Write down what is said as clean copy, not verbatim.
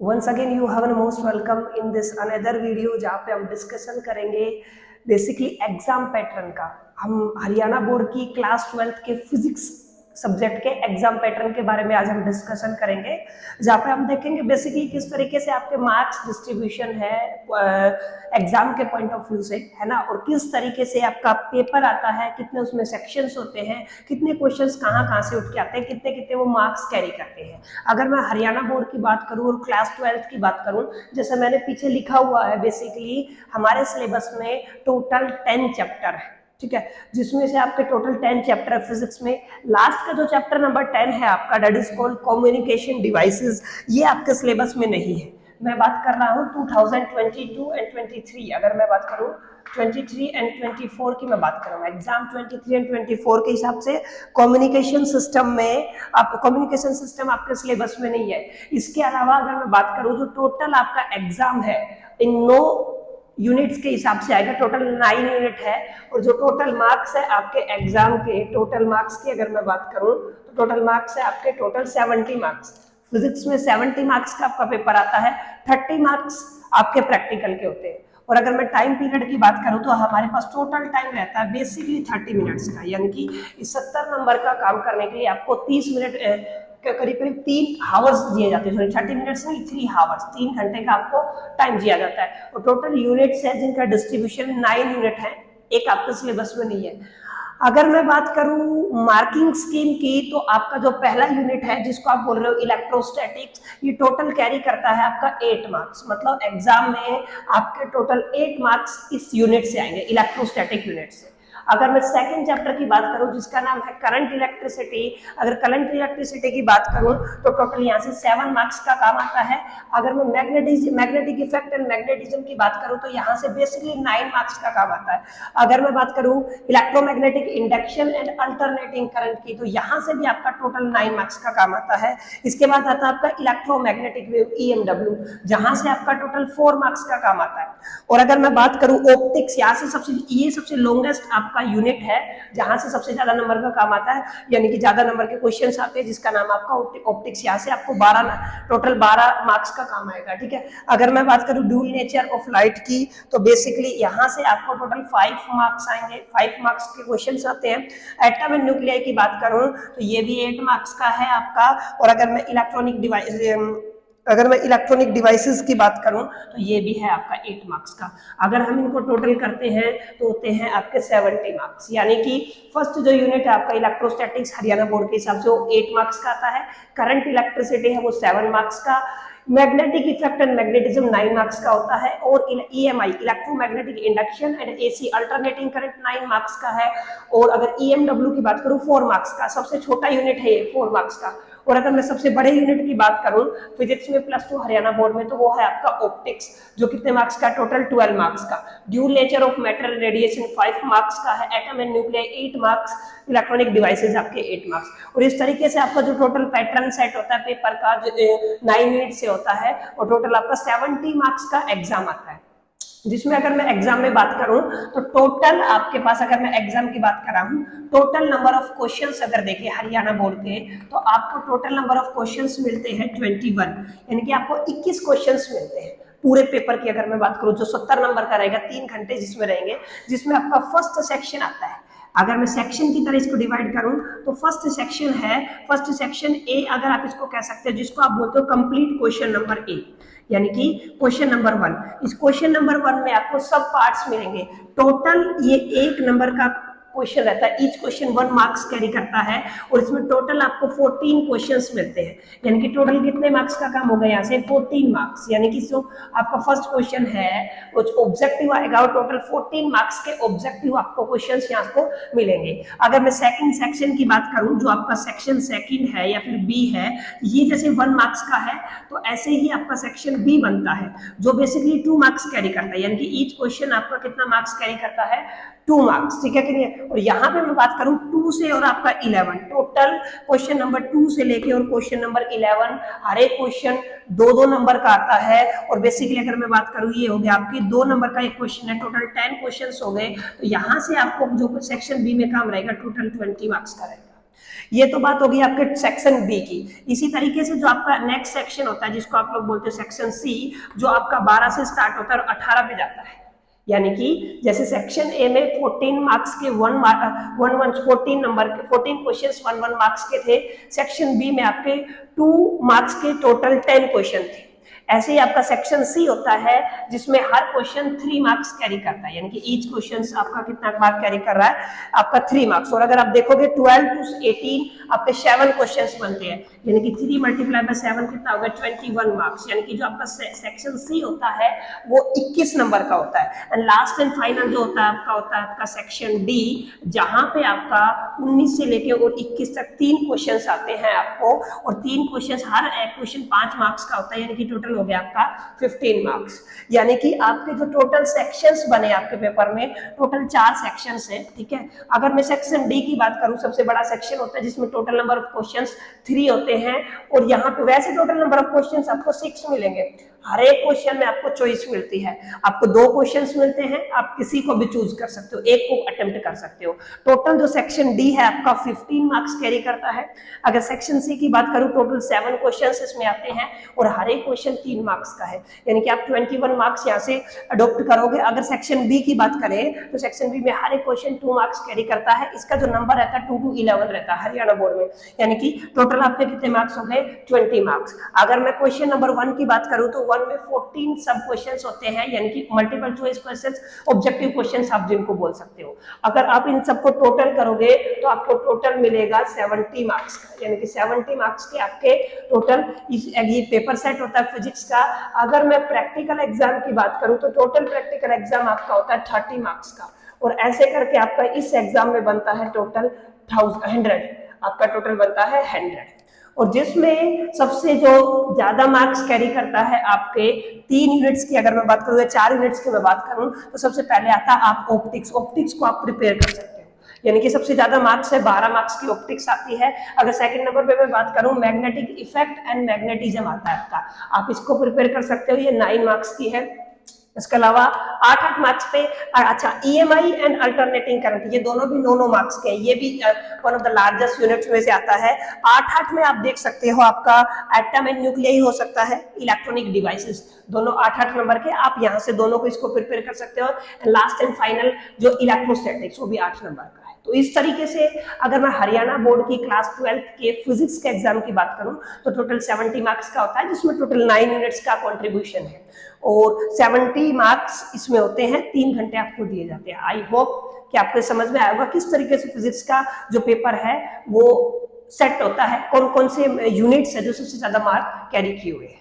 Once again you have an most welcome in this another video जहाँ पे हम discussion करेंगे बेसिकली एग्जाम पैटर्न का। हम हरियाणा बोर्ड की क्लास 12th के फिजिक्स सब्जेक्ट के एग्जाम पैटर्न के बारे में आज हम डिस्कशन करेंगे, जहाँ पे हम देखेंगे बेसिकली किस तरीके से आपके मार्क्स डिस्ट्रीब्यूशन है एग्जाम के पॉइंट ऑफ व्यू से, है ना, और किस तरीके से आपका पेपर आता है, कितने उसमें सेक्शंस होते हैं, कितने क्वेश्चंस कहाँ कहाँ से उठ के आते हैं, कितने कितने वो मार्क्स कैरी करते हैं। अगर मैं हरियाणा बोर्ड की बात करूँ और क्लास 12th की बात करूँ, जैसे मैंने पीछे लिखा हुआ है, बेसिकली हमारे सिलेबस में टोटल 10 चैप्टर है, ठीक है, जिसमें से आपके टोटल 10 चैप्टर फिजिक्स में लास्ट का जो चैप्टर नंबर 10 है आपका, that is called communication devices, ये आपके सिलेबस में नहीं है। मैं बात कर रहा हूँ 2022 एंड 23, अगर मैं बात करूँ 23 एंड 24 की मैं बात करूँ, एग्जाम 23 एंड 24 के हिसाब से कम्युनिकेशन सिस्टम में आप कम्युनिकेशन सिस्टम आपके सिलेबस में नहीं है। इसके अलावा अगर मैं बात करूँ जो टोटल आपका एग्जाम है इन 9 यूनिट्स के हिसाब से आएगा, टोटल 9 यूनिट है, और जो टोटल मार्क्स है आपके एग्जाम के, टोटल मार्क्स की अगर मैं बात करूं तो टोटल मार्क्स है आपके टोटल 70 मार्क्स। फिजिक्स में 70 मार्क्स का आपका पेपर आता है, 30 मार्क्स आपके प्रैक्टिकल के होते हैं। और अगर मैं टाइम पीरियड की बात करूं तो हमारे पास टोटल टाइम रहता है बेसिकली 30 मिनट्स का, यानी कि इस 70 नंबर का काम करने के लिए आपको 30 मिनट करीब करीब 3 आवर्स दिए जाते हैं, 30 मिनट्स नहीं 3 आवर्स, 3 घंटे का आपको टाइम दिया जाता है। और टोटल यूनिट्स है जिनका डिस्ट्रीब्यूशन 9 यूनिट है, एक आपके सिलेबस में नहीं है। अगर मैं बात करूं मार्किंग स्कीम की, तो आपका जो पहला यूनिट है जिसको आप बोल रहे हो इलेक्ट्रोस्टैटिक्स, ये टोटल कैरी करता है आपका 8 मार्क्स, मतलब एग्जाम में आपके टोटल 8 मार्क्स इस यूनिट से आएंगे, इलेक्ट्रोस्टैटिक यूनिट से। अगर मैं सेकंड चैप्टर की बात करूं जिसका नाम है करंट इलेक्ट्रिसिटी, अगर करंट इलेक्ट्रिसिटी की बात करूं तो टोटल यहाँ से 7 मार्क्स का काम आता है। अगर मैं मैग्नेटिक इफेक्ट एंड मैग्नेटिज्म की बात करूं तो यहाँ से बेसिकली 9 मार्क्स का काम आता है। अगर मैं बात करूं electromagnetic induction and alternating current की, तो यहाँ से भी आपका टोटल 9 मार्क्स का काम आता है। इसके बाद आता है आपका इलेक्ट्रोमैग्नेटिक वेव EMW, जहां से आपका टोटल 4 मार्क्स का काम आता है। और अगर मैं बात करूं ऑप्टिक्स, यहाँ से सबसे लॉन्गेस्ट आपका यूनिट है जहां से सबसे ज्यादा नंबर का काम आता है, यानी कि ज्यादा नंबर के क्वेश्चंस आते हैं, जिसका नाम आपका ऑप्टिक्स। यहाँ से आपको टोटल 12 मार्क्स का काम आएगा, ठीक है। अगर मैं बात करूं ड्यूल नेचर ऑफ लाइट की, तो बेसिकली यहाँ से आपको टोटल 5 मार्क्स आएंगे, 5 मार्क्स के क्वेश्चंस आते हैं। एटम एंड न्यूक्लियाई की बात करूं तो ये भी 8 मार्क्स का है आपका। और अगर मैं इलेक्ट्रॉनिक डिवाइसेस की बात करूं तो ये भी है आपका 8 मार्क्स का। अगर हम इनको टोटल करते हैं तो होते हैं आपके 70 मार्क्स, यानी कि फर्स्ट जो यूनिट है आपका इलेक्ट्रोस्टैटिक्स हरियाणा बोर्ड के हिसाब से वो 8 मार्क्स का आता है, करंट इलेक्ट्रिसिटी है वो 7 मार्क्स का, magnetic effect and magnetism 9 marks का होता है, और EMI electromagnetic induction and AC alternating current 9 marks का है। और अगर EMW की बात करूं 4 मार्क्स का, सबसे छोटा यूनिट है ये 4 मार्क्स का। और अगर मैं सबसे बड़े यूनिट की बात करूं फिजिक्स में +2 हरियाणा बोर्ड में, तो वो है आपका ऑप्टिक्स, जो कितने मार्क्स का, टोटल 12 मार्क्स का। Dual nature of matter radiation 5 marks का है, atom and nuclei 8 marks, electronic devices आपके 8 मार्क्स। और इस तरीके से आपका जो टोटल पैटर्न सेट होता है पेपर का, 9 यूनिट से होता है, और टोटल आपका 70 मार्क्स का एग्जाम आता है। जिसमें अगर मैं एग्जाम में बात करूं तो टोटल आपके पास, अगर मैं एग्जाम की बात कर रहा हूं, टोटल नंबर ऑफ क्वेश्चंस अगर देखिए हरियाणा बोर्ड के, तो आपको टोटल नंबर ऑफ क्वेश्चंस मिलते हैं 21, यानी कि आपको 21 क्वेश्चंस मिलते हैं पूरे पेपर की। अगर मैं बात करूं जो 70 नंबर का रहेगा, 3 घंटे जिसमें रहेंगे, जिसमें आपका फर्स्ट सेक्शन आता है। अगर मैं सेक्शन की तरह इसको डिवाइड करूं तो फर्स्ट सेक्शन ए, अगर आप इसको कह सकते हैं, जिसको आप बोलते हो कंप्लीट क्वेश्चन नंबर ए, यानी कि क्वेश्चन नंबर 1। इस क्वेश्चन नंबर 1 में आपको सब पार्ट्स मिलेंगे। टोटल ये 1 नंबर का क्वेश्चन रहता है, ईच क्वेश्चन 1 मार्क्स कैरी करता है, और इसमें टोटल आपको 14 क्वेश्चंस मिलते हैं, यानी कि टोटल कितने मार्क्स का काम हो गया यहाँ से, 14 मार्क्स। यानी कि जो आपका फर्स्ट क्वेश्चन है वो ऑब्जेक्टिव आएगा, और टोटल 14 मार्क्स के ऑब्जेक्टिव आपको क्वेश्चंस यहाँ को मिलेंगे। अगर मैं सेकंड सेक्शन की बात करूं, जो आपका सेक्शन सेकंड है या फिर बी है, ये जैसे 1 मार्क्स का है, तो ऐसे ही आपका सेक्शन बी बनता है, जो बेसिकली 2 मार्क्स कैरी करता है, यानी कि ईच क्वेश्चन आपका कितना मार्क्स कैरी करता है, 2 मार्क्स, ठीक है कि नहीं। और यहाँ पे मैं बात करूं 2 से और आपका 11, टोटल क्वेश्चन नंबर 2 से लेके और क्वेश्चन नंबर 11, हर एक क्वेश्चन 2-2 नंबर का आता है। और बेसिकली अगर मैं बात करूं, ये हो गया आपके 2 नंबर का एक क्वेश्चन है, टोटल 10 क्वेश्चन हो गए। तो यहाँ से आपको जो सेक्शन बी में काम रहेगा टोटल 20 मार्क्स का रहेगा। ये तो बात होगी आपके सेक्शन बी की। इसी तरीके से जो आपका नेक्स्ट सेक्शन होता है जिसको आप लोग बोलते हैं सेक्शन सी, जो आपका 12 से स्टार्ट होता है और 18 पे जाता है। यानी कि जैसे सेक्शन ए में 14 मार्क्स के 14 नंबर के 14 क्वेश्चंस 1 मार्क्स के थे, सेक्शन बी में आपके 2 मार्क्स के टोटल 10 क्वेश्चन थे। ऐसे ही आपका सेक्शन सी होता है जिसमें हर क्वेश्चन 3 मार्क्स कैरी करता है, यानी कि ईच क्वेश्चन आपका कितना मार्क कैरी कर रहा है, आपका 3 मार्क्स। और अगर आप देखोगे 12 to 18 आपके 7 क्वेश्चंस बनते हैं, यानी कि 3 मल्टीप्लाई बाय 7 कितना होगा 21 मार्क्स। यानी कि जो आपका सेक्शन सी होता है वो 21 नंबर का होता है। एंड लास्ट एंड फाइनल जो होता है आपका सेक्शन डी, जहां पे आपका 19 से लेके और 21 तक 3 क्वेश्चंस आते हैं आपको, और 3 क्वेश्चंस हर एक क्वेश्चन 5 मार्क्स का होता है, यानी कि टोटल हो गया आपका 15 मार्क्स। यानी कि आपके जो टोटल सेक्शंस बने आपके पेपर में, टोटल 4 सेक्शंस हैं, ठीक है। अगर मैं सेक्शन डी की बात करूं, सबसे बड़ा सेक्शन होता है जिसमें टोटल नंबर ऑफ क्वेश्चंस 3 होते हैं, और यहाँ पे वैसे टोटल नंबर ऑफ क्वेश्चंस आपको 6 मिलेंगे। हर एक क्वेश्चन में आपको चॉइस मिलती है, आपको 2 क्वेश्चंस मिलते हैं, आप किसी को भी चूज कर सकते हो, एक को अटेम्प्ट कर सकते हो। टोटल जो सेक्शन डी है आपका 15 मार्क्स कैरी करता है। अगर सेक्शन सी की बात करूं, टोटल 7 क्वेश्चंस इसमें आते हैं और हर एक क्वेश्चन 3 मार्क्स का है, यानी कि आप 21 मार्क्स यहाँ से अडॉप्ट करोगे। अगर सेक्शन बी की बात करें तो सेक्शन बी में हर एक क्वेश्चन 2 मार्क्स कैरी करता है। इसका जो नंबर रहता है 2 to 11 रहता है हरियाणा बोर्ड में, यानी कि टोटल आपके कितने मार्क्स हो गए 20 मार्क्स। अगर मैं क्वेश्चन नंबर 1 की बात करूं तो 1 में 14 सब क्वेश्चंस होते हैं, यानी कि multiple choice questions, objective questions आप जिनको बोल सकते हो। अगर आप इन सबको टोटल करोगे तो आपको टोटल मिलेगा 70 मार्क्स का, यानी कि 70 मार्क्स के आपके टोटल ये पेपर सेट होता है फिजिक्स का। अगर मैं प्रैक्टिकल एग्जाम की बात करूं तो टोटल प्रैक्टिकल एग्जाम आपका होता है 30 मार्क्स का, और ऐसे करके आपका इस एग्जाम में बनता है टोटल 100, आपका टोटल बनता है 100। और जिसमें सबसे जो ज्यादा मार्क्स कैरी करता है आपके 3 यूनिट्स की अगर मैं बात करूं या 4 यूनिट्स की मैं बात करूं, तो सबसे पहले आता है आप ऑप्टिक्स। ऑप्टिक्स को आप प्रिपेयर कर सकते हो, यानी कि सबसे ज्यादा मार्क्स है 12 मार्क्स की ऑप्टिक्स आती है। अगर सेकंड नंबर पे मैं बात करूं, मैग्नेटिक इफेक्ट एंड मैग्नेटिज्म आता है आपका, आप इसको प्रिपेयर कर सकते हो, ये 9 मार्क्स की है। इसके अलावा 8 मार्क्स पे अच्छा ईएमआई एंड अल्टरनेटिंग करंट, ये दोनों भी 9 मार्क्स के हैं, ये भी one of the largest units में से आता है। 8 में आप देख सकते हो आपका एटम एंड न्यूक्लियाई हो सकता है, इलेक्ट्रॉनिक डिवाइसेस, दोनों 8 नंबर के, आप यहाँ से दोनों को इसको प्रिपेयर कर सकते हो। लास्ट एंड फाइनल जो इलेक्ट्रोस्टैटिक्स, वो भी 8 नंबर का है। तो इस तरीके से अगर मैं हरियाणा बोर्ड की क्लास 12 के फिजिक्स के एग्जाम की बात करूं तो टोटल 70 मार्क्स का होता है, जिसमें टोटल 9 यूनिट्स का कंट्रीब्यूशन है, और 70 मार्क्स इसमें होते हैं, 3 घंटे आपको दिए जाते हैं। आई होप कि आपको समझ में आएगा किस तरीके से फिजिक्स का जो पेपर है वो सेट होता है, कौन कौन से यूनिट्स है जो सबसे ज्यादा मार्क कैरी किए हुए हैं।